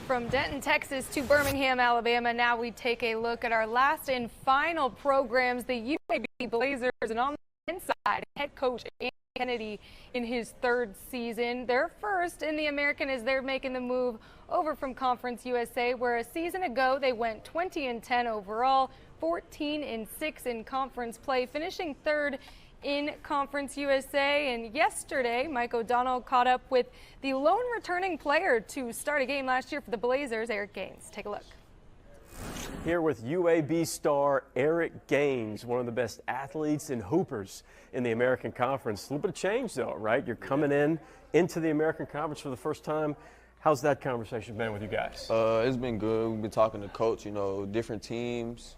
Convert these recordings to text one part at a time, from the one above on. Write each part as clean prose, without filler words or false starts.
From Denton, Texas to Birmingham, Alabama, now we take a look at our last and final programs. The UAB Blazers, and on the inside, head coach Andy Kennedy in his third season. They're first in the American as they're making the move over from Conference USA, where a season ago they went 20-10 overall, 14-6 in conference play, finishing third in Conference USA. And yesterday, Mike O'Donnell caught up with the lone returning player to start a game last year for the Blazers, Eric Gaines. Take a look. Here with UAB star Eric Gaines, one of the best athletes and hoopers in the American Conference. A little bit of change though, right? You're coming into the American Conference for the first time. How's that conversation been with you guys? It's been good. We've been talking to coach, different teams,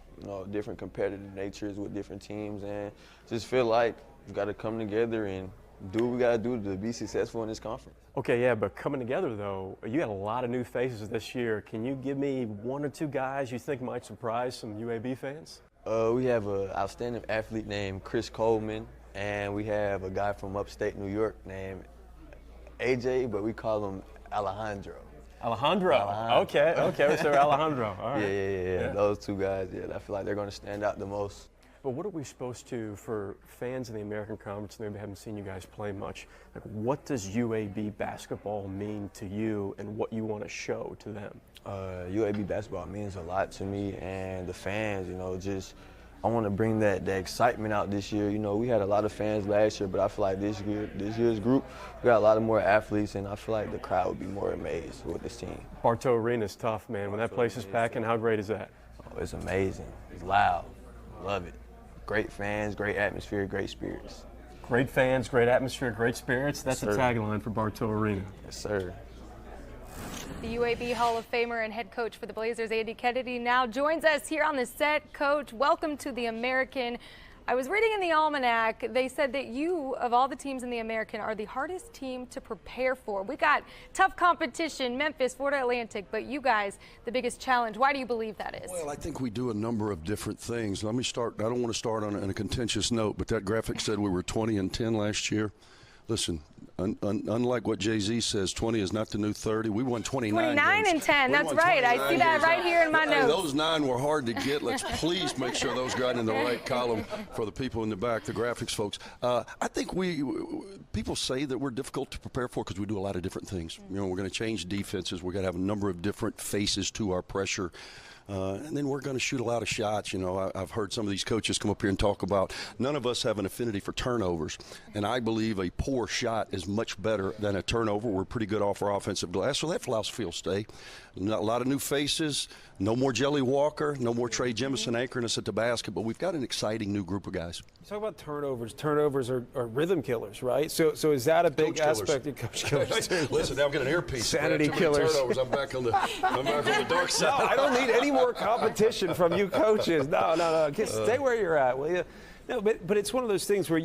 different competitive natures with different teams, and just feel like we've got to come together and do what we got to do to be successful in this conference. Okay, yeah, but coming together though, you had a lot of new faces this year. Can you give me one or two guys you think might surprise some UAB fans? We have an outstanding athlete named Chris Coleman, and we have a guy from upstate New York named AJ, but we call him Alejandro. Alejandro. Okay, so Alejandro. All right. Yeah. Those two guys, I feel like they're going to stand out the most. But what are we supposed to, for fans in the American Conference that maybe haven't seen you guys play much, like what does UAB basketball mean to you and what you want to show to them? UAB basketball means a lot to me and the fans, I want to bring that excitement out this year. We had a lot of fans last year, but I feel like this year's group, we got a lot of more athletes, and I feel like the crowd would be more amazed with this team. Bartow Arena's tough, man. When that place is packing, how great is that? Oh, it's amazing. It's loud. Love it. Great fans, great atmosphere, great spirits. Great fans, great atmosphere, great spirits. That's a tagline for Bartow Arena. Yes, sir. The UAB Hall of Famer and head coach for the Blazers, Andy Kennedy, now joins us here on the set. Coach, welcome to the American. I was reading in the Almanac, they said that you, of all the teams in the American, are the hardest team to prepare for. We got tough competition, Memphis, Florida Atlantic, but you guys, the biggest challenge. Why do you believe that is? Well, I think we do a number of different things. Let me start. I don't want to start on a contentious note, but that graphic said we were 20-10 last year. Listen, unlike what Jay-Z says, 20 is not the new 30. We won 29 and 10. That's right. I see that right here in my notes. Those 9 were hard to get. Let's please make sure those got in the right column for the people in the back, the graphics folks. I think people say that we're difficult to prepare for because we do a lot of different things. We're going to change defenses. We're going to have a number of different faces to our pressure. And then we're going to shoot a lot of shots. I've heard some of these coaches come up here and talk about none of us have an affinity for turnovers. And I believe a poor shot is much better than a turnover. We're pretty good off our offensive glass, so that philosophy will stay. A lot of new faces, no more Jelly Walker, no more Trey Jemison anchoring us at the basket, but we've got an exciting new group of guys. You talk about turnovers. Turnovers are rhythm killers, right? So is that a big aspect of coach killers? Listen, now I've got an earpiece. Sanity killers. Turnovers. I'm back on the dark side. No, I don't need any more competition from you coaches. No. Stay where you're at, will you? No, but it's one of those things where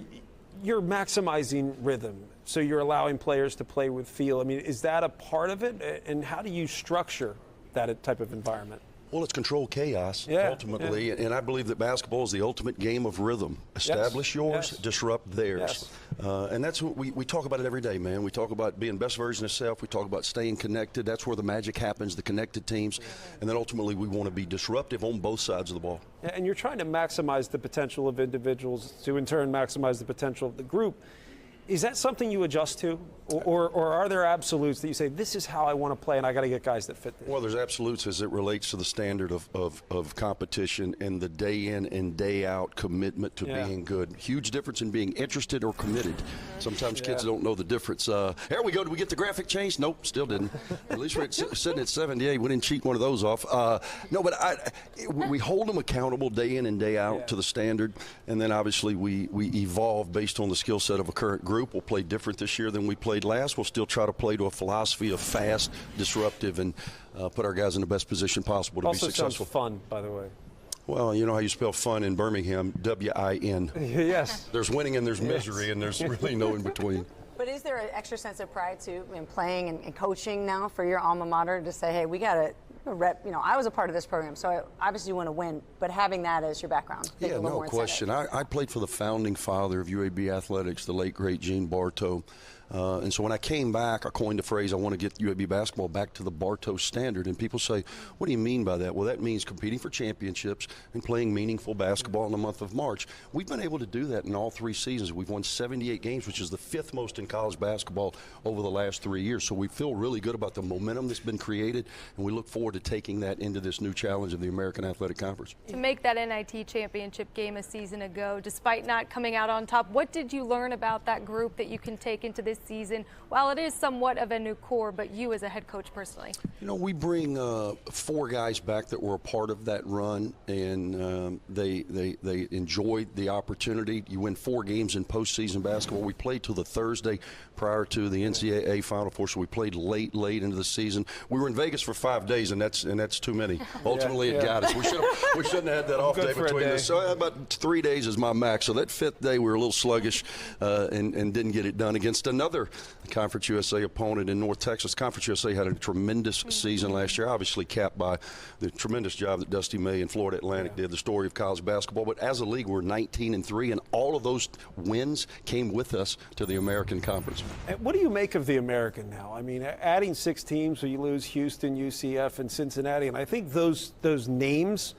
you're maximizing rhythm, so you're allowing players to play with feel. I mean, is that a part of it? And how do you structure that type of environment? Well, it's control chaos, ultimately, and I believe that basketball is the ultimate game of rhythm. Establish yours, disrupt theirs. And that's what we talk about it every day, man. We talk about being best version of self. We talk about staying connected. That's where the magic happens, the connected teams. And then ultimately we want to be disruptive on both sides of the ball. And you're trying to maximize the potential of individuals to, in turn, maximize the potential of the group. Is that something you adjust to, or are there absolutes that you say, this is how I want to play and I got to get guys that fit this? Well, there's absolutes as it relates to the standard of competition and the day in and day out commitment to being good. Huge difference in being interested or committed. Sometimes kids don't know the difference. Here we go. Did we get the graphic changed? Nope, still didn't. At least we're sitting at 78. We didn't cheat one of those off. No, but we hold them accountable day in and day out to the standard, and then obviously we evolve based on the skill set of a current group. We'll play different this year than we played last. We'll still try to play to a philosophy of fast, disruptive, and put our guys in the best position possible to be successful. Also sounds fun, by the way. Well, you know how you spell fun in Birmingham, W-I-N. Yes. There's winning and there's misery, and there's really no in between. But is there an extra sense of pride, too, in playing and coaching now for your alma mater to say, hey, we got to rep, I was a part of this program, so I obviously want to win, but having that as your background. Yeah, no question. I played for the founding father of UAB athletics, the late, great Gene Bartow. And so when I came back, I coined the phrase, I want to get UAB basketball back to the Bartow standard. And people say, what do you mean by that? Well, that means competing for championships and playing meaningful basketball in the month of March. We've been able to do that in all 3 seasons. We've won 78 games, which is the 5th most in college basketball over the last 3 years. So we feel really good about the momentum that's been created, and we look forward to taking that into this new challenge of the American Athletic Conference. To make that NIT championship game a season ago, despite not coming out on top, what did you learn about that group that you can take into this season? While it is somewhat of a new core, but you as a head coach personally. You know, we bring 4 guys back that were a part of that run, and they enjoyed the opportunity. You win 4 games in postseason basketball. We played till the Thursday prior to the NCAA Final Four, so we played late into the season. We were in Vegas for 5 days, and that's too many. Ultimately, it got us. We shouldn't have had that off day between us. So about 3 days is my max. So that 5th day, we were a little sluggish and didn't get it done against another Conference USA opponent in North Texas. Conference USA had a tremendous season last year, obviously capped by the tremendous job that Dusty May and Florida Atlantic did, the story of college basketball. But as a league, we're 19-3, and all of those wins came with us to the American Conference. And what do you make of the American now? I mean, adding 6 teams, so you lose Houston, UCF, and Cincinnati, and I think those names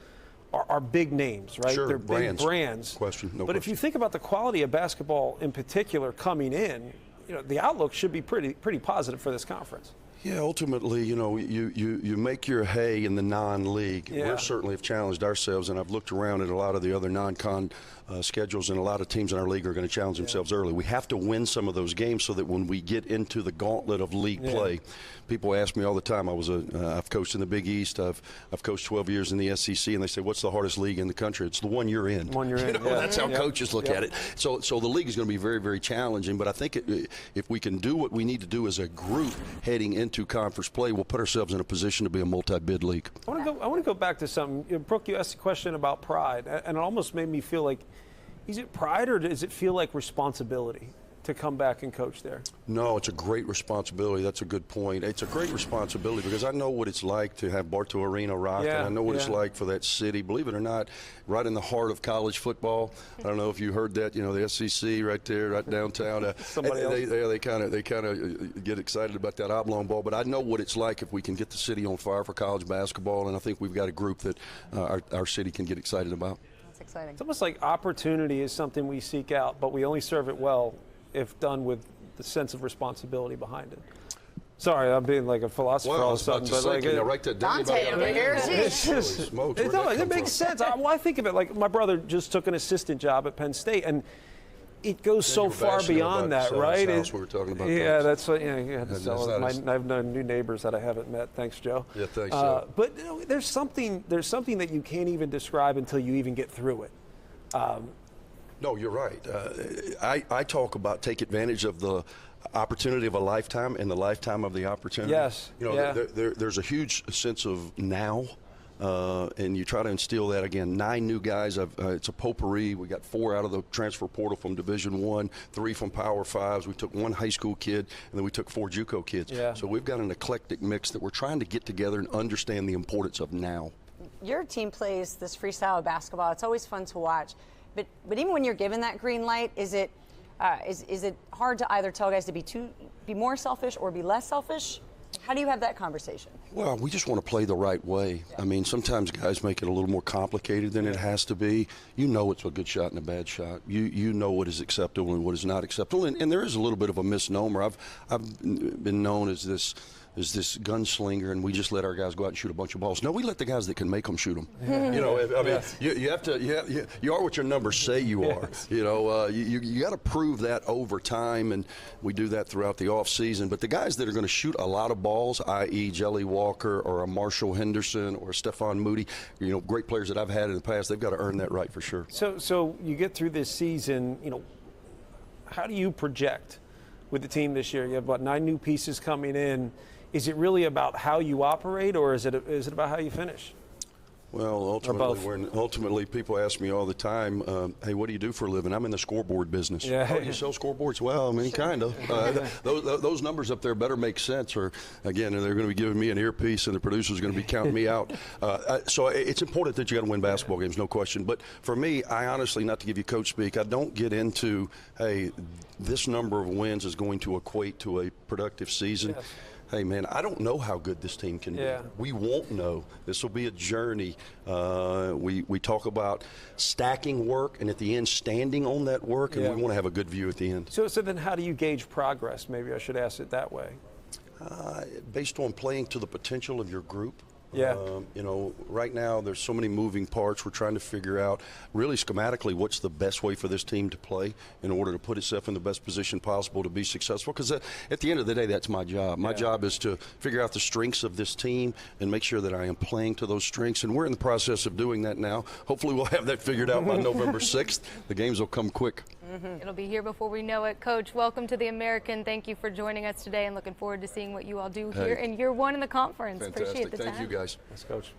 are big names, right? Sure, they're brands. big brands. But if you think about the quality of basketball in particular coming in, you know, the outlook should be pretty positive for this conference. Yeah, ultimately, you know, you make your hay in the non-league. Yeah. We certainly have challenged ourselves, and I've looked around at a lot of the other non-con schedules, and a lot of teams in our league are going to challenge themselves early. We have to win some of those games so that when we get into the gauntlet of league play, people ask me all the time. I've coached in the Big East. I've coached 12 years in the SEC, and they say, "What's the hardest league in the country?" It's the one you're in. That's how coaches look at it. So the league is going to be very, very challenging. But I think if we can do what we need to do as a group heading into conference play, we'll put ourselves in a position to be a multi-bid league. I want to go back to something. Brooke, you asked a question about pride, and it almost made me feel like, is it pride or does it feel like responsibility to come back and coach there? No, it's a great responsibility. That's a good point. It's a great responsibility because I know what it's like to have Bartow Arena rock, and I know what it's like for that city, believe it or not, right in the heart of college football. I don't know if you heard that, you know, the SEC right there, right downtown. They kind of get excited about that oblong ball, but I know what it's like if we can get the city on fire for college basketball, and I think we've got a group that our city can get excited about. That's exciting. It's almost like opportunity is something we seek out, but we only serve it well if done with the sense of responsibility behind it. Sorry, I'm being like a philosopher all of a sudden. But like, write that down. Dante over here. It makes sense. I think of it like my brother just took an assistant job at Penn State, and it goes so far beyond that, right? We were talking about that's what, you had to sell it. I have no new neighbors that I haven't met. Thanks, Joe. Yeah, thanks. But you know, there's something that you can't even describe until you even get through it. No, you're right. I talk about take advantage of the opportunity of a lifetime and the lifetime of the opportunity. Yes. You know, there's a huge sense of now, and you try to instill that again. 9 new guys. It's a potpourri. We got 4 out of the transfer portal from Division I, 3 from Power Fives. We took 1 high school kid, and then we took 4 JUCO kids. Yeah. So we've got an eclectic mix that we're trying to get together and understand the importance of now. Your team plays this freestyle basketball. It's always fun to watch. But even when you're given that green light, is it hard to either tell guys to be more selfish or be less selfish? How do you have that conversation? Well, we just want to play the right way. I mean, sometimes guys make it a little more complicated than it has to be. You know it's a good shot and a bad shot. You know what is acceptable and what is not acceptable. And there is a little bit of a misnomer. I've been known as this gunslinger, and we just let our guys go out and shoot a bunch of balls. No, we let the guys that can make them shoot them. You know, I mean, you have to. You are what your numbers say you are. You know, you got to prove that over time, and we do that throughout the off season. But the guys that are going to shoot a lot of balls, i.e., Jelly Walker or a Marshall Henderson or a Stephon Moody, you know, great players that I've had in the past, they've got to earn that right for sure. So you get through this season. You know, how do you project with the team this year? You have about 9 new pieces coming in. Is it really about how you operate, or is it about how you finish? Well, ultimately, people ask me all the time, hey, what do you do for a living? I'm in the scoreboard business. Yeah. Oh, you sell scoreboards? Well, I mean, kind of. Those numbers up there better make sense, or, again, they're going to be giving me an earpiece and the producer's going to be counting me out. So it's important that you got to win basketball games, no question. But for me, I honestly, not to give you coach speak, I don't get into, hey, this number of wins is going to equate to a productive season. Yes. Hey, man, I don't know how good this team can be. We won't know. This will be a journey. We talk about stacking work and at the end standing on that work, and we want to have a good view at the end. So then how do you gauge progress? Maybe I should ask it that way. Based on playing to the potential of your group. Yeah. You know, right now there's so many moving parts. We're trying to figure out really schematically what's the best way for this team to play in order to put itself in the best position possible to be successful. Because at the end of the day, that's my job. My job is to figure out the strengths of this team and make sure that I am playing to those strengths. And we're in the process of doing that now. Hopefully we'll have that figured out by November 6th. The games will come quick. It'll be here before we know it. Coach, welcome to the American. Thank you for joining us today and looking forward to seeing what you all do here in year one in the conference. Fantastic. Appreciate the time. Thank you, guys. Thanks, Coach.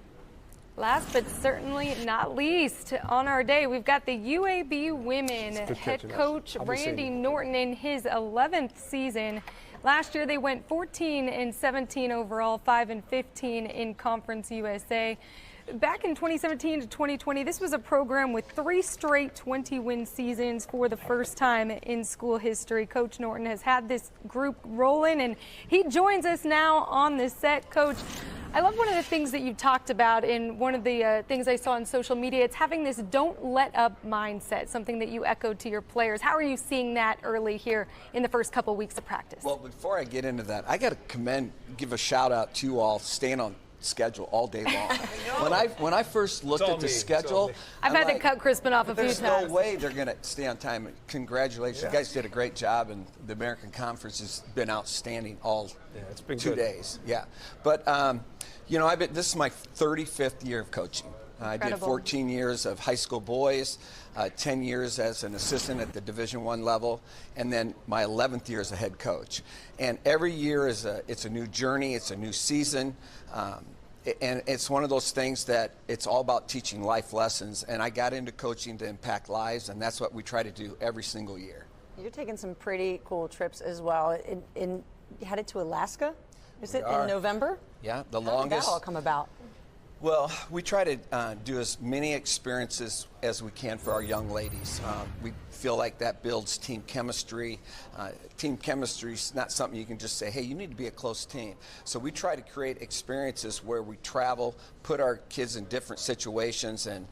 Last but certainly not least, on our day, we've got the UAB women head coach Randy Norton in his 11th season. Last year, they went 14-17 overall, 5-15 in Conference USA. Back in 2017 to 2020, this was a program with 3 straight 20-win seasons for the first time in school history. Coach Norton has had this group rolling, and he joins us now on the set. Coach, I love one of the things that you talked about in one of the things I saw on social media. It's having this don't let up mindset, something that you echoed to your players. How are you seeing that early here in the first couple weeks of practice? Well, before I get into that, I got to give a shout out to you all staying on schedule all day long. When I first looked at the schedule, I've had to cut Crispin off a few times. There's no way they're going to stay on time. Congratulations. You guys did a great job, and the American Conference has been outstanding all it's been 2 good. days. Yeah. But, you know, this is my 35th year of coaching. I did 14 years of high school boys, 10 years as an assistant at the Division I level, and then my 11th year as a head coach. And every year it's a new journey, it's a new season. And it's one of those things that it's all about teaching life lessons. And I got into coaching to impact lives, and that's what we try to do every single year. You're taking some pretty cool trips as well. You headed to Alaska? Is it in November? Yeah, the How longest. did that all come about? Well, we try to do as many experiences as we can for our young ladies. We feel like that builds team chemistry. Team chemistry is not something you can just say, hey, you need to be a close team. So we try to create experiences where we travel, put our kids in different situations, and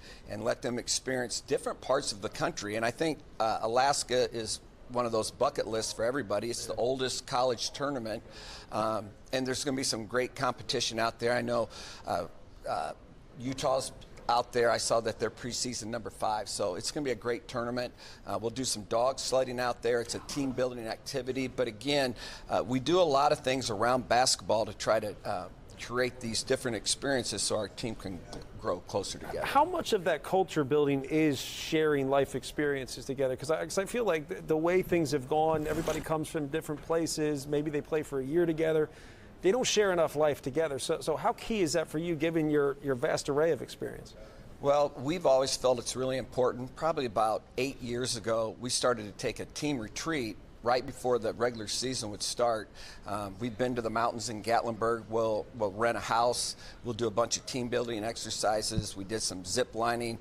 let them experience different parts of the country. And I think Alaska is one of those bucket lists for everybody. It's the oldest college tournament, and there's going to be some great competition out there. I know Utah's out there. I saw that they're preseason number 5, so it's going to be a great tournament. We'll do some dog sledding out there. It's a team building activity, but again, we do a lot of things around basketball to try to create these different experiences so our team can grow closer together. How much of that culture building is sharing life experiences together? Because I feel like the way things have gone, everybody comes from different places. Maybe they play for a year together. They don't share enough life together. So how key is that for you, given your vast array of experience? Well, we've always felt it's really important. Probably about 8 years ago, we started to take a team retreat right before the regular season would start. We've been to the mountains in Gatlinburg. We'll rent a house. We'll do a bunch of team building exercises. We did some zip lining.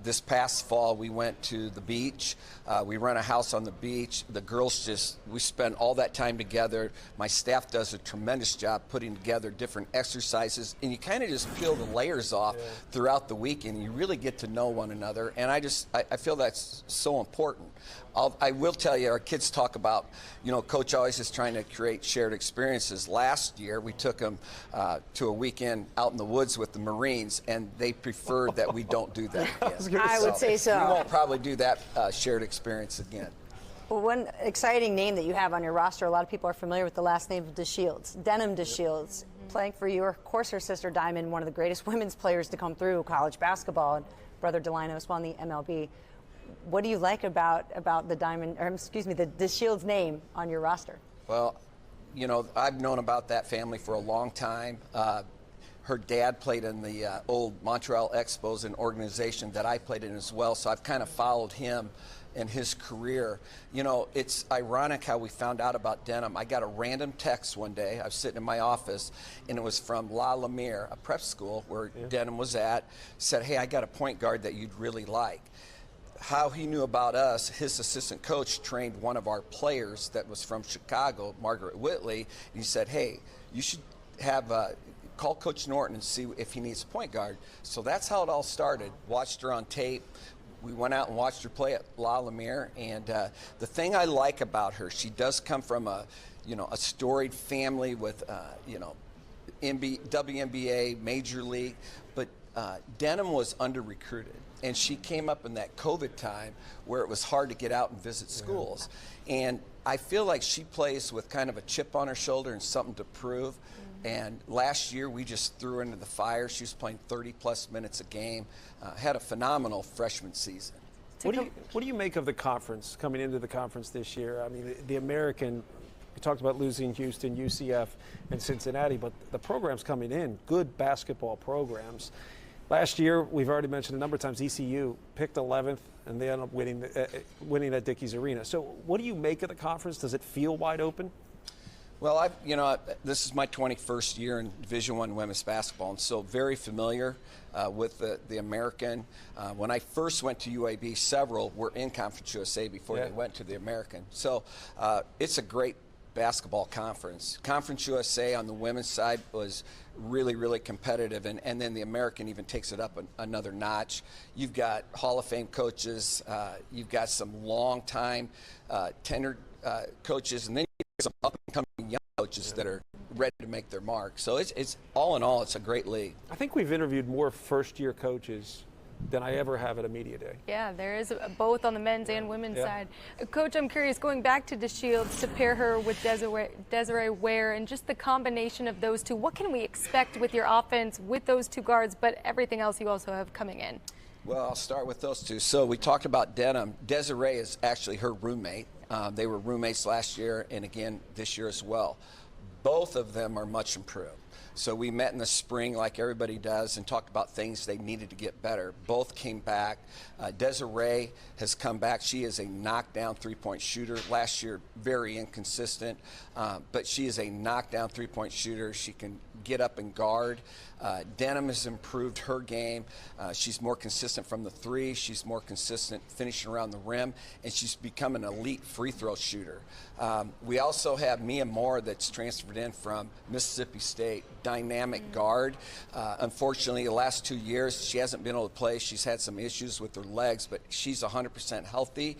This past fall, we went to the beach. We rent a house on the beach. The girls we spend all that time together. My staff does a tremendous job putting together different exercises, and you kind of just peel the layers off throughout the week, and you really get to know one another. And I feel that's so important. I will tell you, our kids talk about, Coach always is trying to create shared experiences. Last year, we took them to a weekend out in the woods with the Marines, and they preferred that we don't do that again. I would say so. We won't probably do that shared experience again. Well, one exciting name that you have on your roster, a lot of people are familiar with the last name of DeShields, Denim DeShields, playing for you. Of course, her sister Diamond, one of the greatest women's players to come through college basketball, and brother Delino as well in the MLB. What do you like about the DeShields name on your roster? Well, I've known about that family for a long time. her dad played in the old Montreal Expos, an organization that I played in as well, so I've kind of followed him in his career. You know, it's ironic how we found out about Denham. I got a random text one day. I was sitting in my office, and it was from La Lumiere, a prep school where Denham was at. Said, hey, I got a point guard that you'd really like. How he knew about us, his assistant coach trained one of our players that was from Chicago, Margaret Whitley. And he said, hey, you should have call Coach Norton and see if he needs a point guard. So that's how it all started. Watched her on tape. We went out and watched her play at La Lumiere, and the thing I like about her, she does come from a storied family with WNBA, Major League, but Denham was under-recruited, and she came up in that COVID time where it was hard to get out and visit schools. And I feel like she plays with kind of a chip on her shoulder and something to prove. And last year, we just threw her into the fire. She was playing 30-plus minutes a game, had a phenomenal freshman season. What do you make of the conference, coming into the conference this year? I mean, the American, we talked about losing Houston, UCF, and Cincinnati, but the programs coming in, good basketball programs. Last year, we've already mentioned a number of times, ECU picked 11th, and they ended up winning at Dickies Arena. So what do you make of the conference? Does it feel wide open? Well, this is my 21st year in Division I women's basketball, and so very familiar with the American. When I first went to UAB, several were in Conference USA before they went to the American. So it's a great basketball conference. Conference USA on the women's side was really, really competitive, and then the American even takes it up another notch. You've got Hall of Fame coaches, you've got some long-time tenured coaches, and then some up-and-coming young coaches that are ready to make their mark. So it's all in all, it's a great league. I think we've interviewed more first-year coaches than I ever have at a media day. Yeah, there is both on the men's and women's side. Coach, I'm curious, going back to DeShields to pair her with Desiree Ware and just the combination of those two, what can we expect with your offense with those two guards, but everything else you also have coming in? Well, I'll start with those two. So we talked about Denham. Desiree is actually her roommate. They were roommates last year and again this year as well. Both of them are much improved. So we met in the spring like everybody does and talked about things they needed to get better. Both came back. Desiree has come back. She is a knockdown three-point shooter. Last year, very inconsistent, but she is a knockdown three-point shooter. She can get up and guard. Denham has improved her game. She's more consistent from the three. She's more consistent finishing around the rim, and she's become an elite free throw shooter. We also have Mia Moore that's transferred in from Mississippi State, dynamic guard. Unfortunately, the last 2 years, she hasn't been able to play. She's had some issues with her legs, but she's 100% healthy,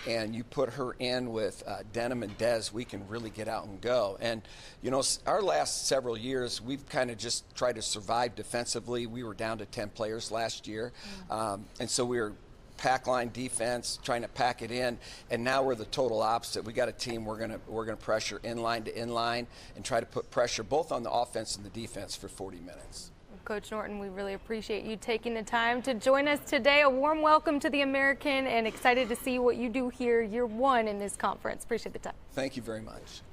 and you put her in with Denham and Des, we can really get out and go. And, you know, our last several years, we've kind of just tried to survive defensively. We were down to 10 players last year, and so we were pack line defense, trying to pack it in, and now we're the total opposite. We got a team we're gonna pressure inline to inline and try to put pressure both on the offense and the defense for 40 minutes. Coach Norton, we really appreciate you taking the time to join us today. A warm welcome to the American, and excited to see what you do here year one in this conference. Appreciate the time. Thank you very much.